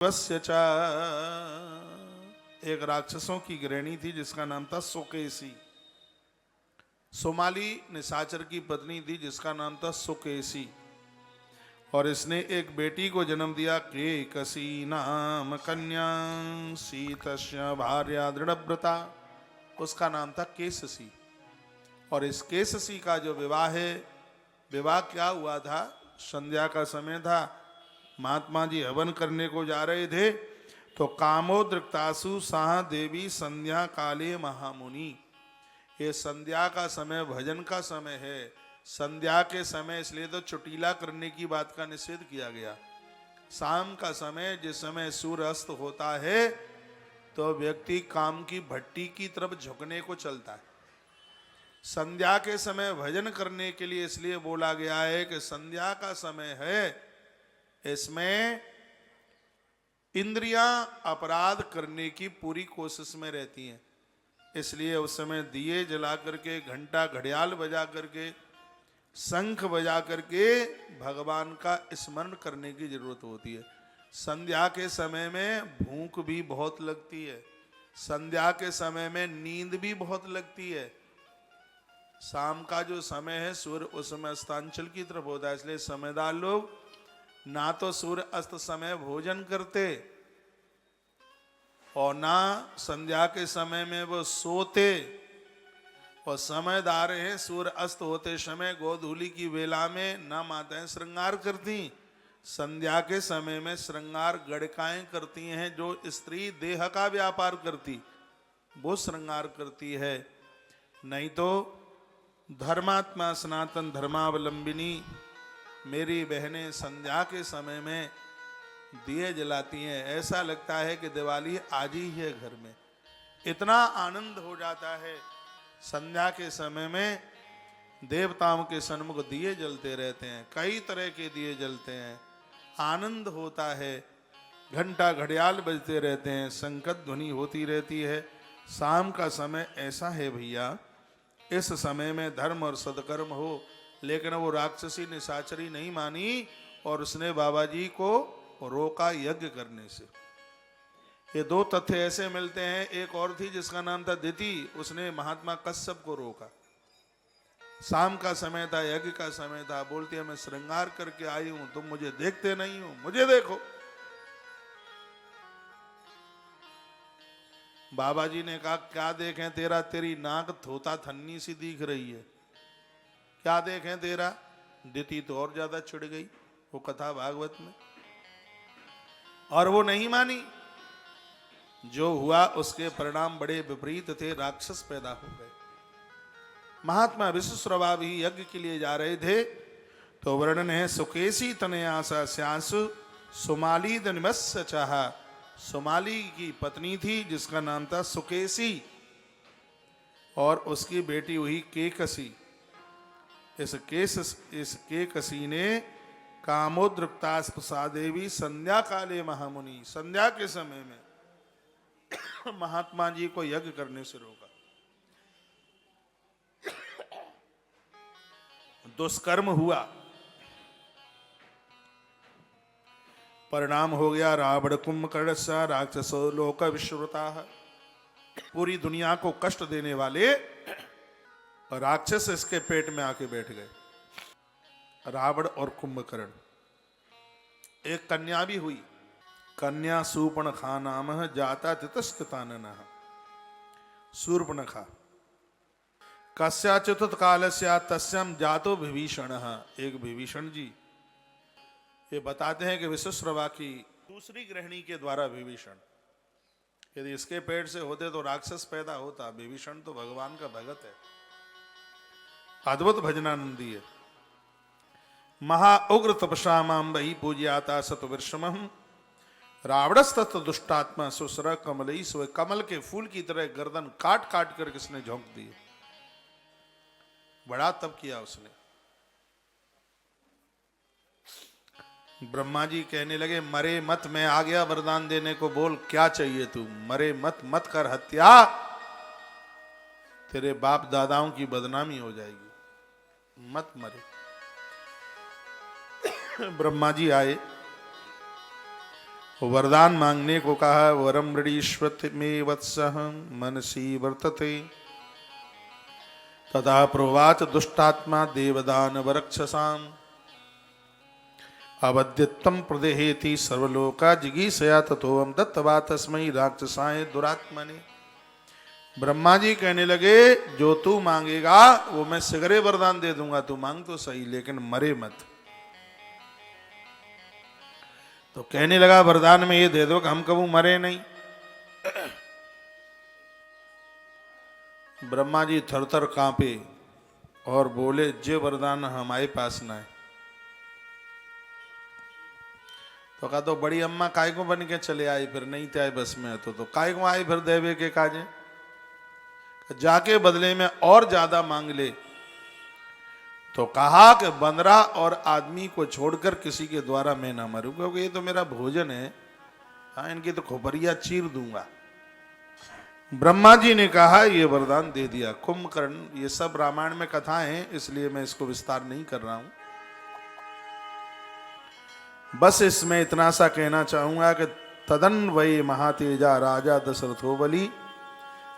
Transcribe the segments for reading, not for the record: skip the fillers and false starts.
च एक राक्षसों की गृहिणी थी जिसका नाम था सुकेसी। सोमाली निशाचर की पत्नी थी जिसका नाम था सुकेसी। और इसने एक बेटी को जन्म दिया, केकसी नाम कन्या सीतस्य भार्या दृढ़व्रता। उसका नाम था केससी। और इस केससी का जो विवाह है, विवाह क्या हुआ था, संध्या का समय था, महात्मा जी हवन करने को जा रहे थे तो कामोद्रिक्तासु साह देवी संध्या काले महामुनि। ये संध्या का समय भजन का समय है। संध्या के समय इसलिए तो चुटीला करने की बात का निषेध किया गया। शाम का समय, जिस समय सूर्य अस्त होता है तो व्यक्ति काम की भट्टी की तरफ झुकने को चलता है। संध्या के समय भजन करने के लिए इसलिए बोला गया है कि संध्या का समय है, इसमें इंद्रियां अपराध करने की पूरी कोशिश में रहती हैं। इसलिए उस समय दिए जला करके, घंटा घड़ियाल बजा करके, शंख बजा करके भगवान का स्मरण करने की जरूरत होती है। संध्या के समय में भूख भी बहुत लगती है, संध्या के समय में नींद भी बहुत लगती है। शाम का जो समय है, सूर्य उस समय अस्तांचल की तरफ होता है, इसलिए समझदार लोग ना तो सूर्य अस्त समय भोजन करते और ना संध्या के समय में वो सोते। और समझदार हैं, सूर्य अस्त होते समय गोधूली की वेला में ना माताएं श्रृंगार करती, संध्या के समय में श्रृंगार गड़काएं करती हैं। जो स्त्री देह का व्यापार करती वो श्रृंगार करती है। नहीं तो धर्मात्मा सनातन धर्मावलंबिनी मेरी बहनें संध्या के समय में दिए जलाती हैं, ऐसा लगता है कि दिवाली आज ही है घर में। इतना आनंद हो जाता है। संध्या के समय में देवताओं के सन्मुख दिए जलते रहते हैं, कई तरह के दिए जलते हैं, आनंद होता है। घंटा घड़ियाल बजते रहते हैं, संकट ध्वनि होती रहती है। शाम का समय ऐसा है भैया, इस समय में धर्म और सदकर्म हो। लेकिन वो राक्षसी निशाचरी नहीं मानी और उसने बाबा जी को रोका यज्ञ करने से। ये दो तथ्य ऐसे मिलते हैं। एक और थी जिसका नाम था दिति, उसने महात्मा कश्यप को रोका। शाम का समय था, यज्ञ का समय था, बोलती है मैं श्रृंगार करके आई हूं, तुम मुझे देखते नहीं हो, मुझे देखो। बाबा जी ने कहा क्या देखें तेरा, तेरी नाक थोता थन्नी सी दिख रही है, क्या देखें तेरा। दिति तो और ज्यादा चिढ़ गई, वो कथा भागवत में, और वो नहीं मानी। जो हुआ उसके परिणाम बड़े विपरीत थे, राक्षस पैदा हो गए। महात्मा विश्वश्रवा भी यज्ञ के लिए जा रहे थे तो वर्णन है, सुकेसी तनयासा स्यासु सुमाली दनिमस्य चाहा। सुमाली की पत्नी थी जिसका नाम था सुकेसी और उसकी बेटी हुई केकसी। इस केकसी ने कामोद्रिक्तास्पसा देवी संध्या काले महामुनि, संध्या के समय में महात्मा जी को यज्ञ करने से रोका। दुष्कर्म हुआ, परिणाम हो गया रावण कुंभकर्ण सा राक्षसो लोक विश्रुता। पूरी दुनिया को कष्ट देने वाले राक्षस इसके पेट में आके बैठ गए, रावण और कुंभकर्ण। एक कन्या भी हुई, कन्या शूर्पणखा नाम जाता तितस्कृताननः। शूर्पणखा कस्याचित् कालस्य तस्याम जातो विभीषणः। एक विभीषण जी, ये बताते हैं कि विश्वश्रवा की दूसरी गृहिणी के द्वारा विभीषण, यदि इसके पेट से होते तो राक्षस पैदा होता। विभीषण तो भगवान का भगत है, अद्भुत भजनानंदी है। महा उग्र तपसा मां बही पूज्याता सतविषमः रावणस्तत् दुष्टात्मा सुसर कमलई। सो कमल के फूल की तरह गर्दन काट काट कर किसने झोंक दी। बड़ा तप किया उसने। ब्रह्मा जी कहने लगे मरे मत, मैं आ गया वरदान देने को, बोल क्या चाहिए तू। मरे मत, मत कर हत्या, तेरे बाप दादाओं की बदनामी हो जाएगी, मत मरे। ब्रह्मा जी आए, वरदान मांगने को कहा। वरम ऋणीष्वत में वत्सः मनसी वर्तते तथा प्रोवाच दुष्टात्मा देवदान वरक्षसाम अवद्यत्तम प्रदेहेति सर्वलोका जिगीषया ततोऽहं दत्तवा तस्मै राक्षसाय दुरात्मने। ब्रह्मा जी कहने लगे जो तू मांगेगा वो मैं शीघ्र वरदान दे दूंगा, तू मांग तो सही लेकिन मरे मत। तो कहने लगा वरदान में ये दे दो कि हम कबू मरे नहीं। ब्रह्मा जी थरथर कांपे और बोले जे वरदान हमारे पास ना है। तो कहा तो बड़ी अम्मा काय को बन के चले आई, फिर नहीं थे आए बस में तो काय को आई फिर देवे के काजे, जाके बदले में और ज्यादा मांग ले। तो कहा कि बंदरा और आदमी को छोड़कर किसी के द्वारा मैं ना मरूं, क्योंकि ये तो मेरा भोजन है, हाँ इनकी तो खोपरिया चीर दूंगा। ब्रह्मा जी ने कहा ये वरदान दे दिया। कुंभकर्ण, ये सब रामायण में कथाएं हैं इसलिए मैं इसको विस्तार नहीं कर रहा हूं। बस इसमें इतना सा कहना चाहूंगा कि तदन वै महातेजा राजा दशरथो बलि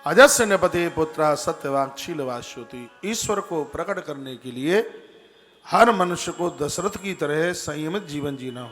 अजस्य नपते पुत्र सत्यवाक्शीलवाश्युति। ईश्वर को प्रकट करने के लिए हर मनुष्य को दशरथ की तरह संयमित जीवन जीना हो।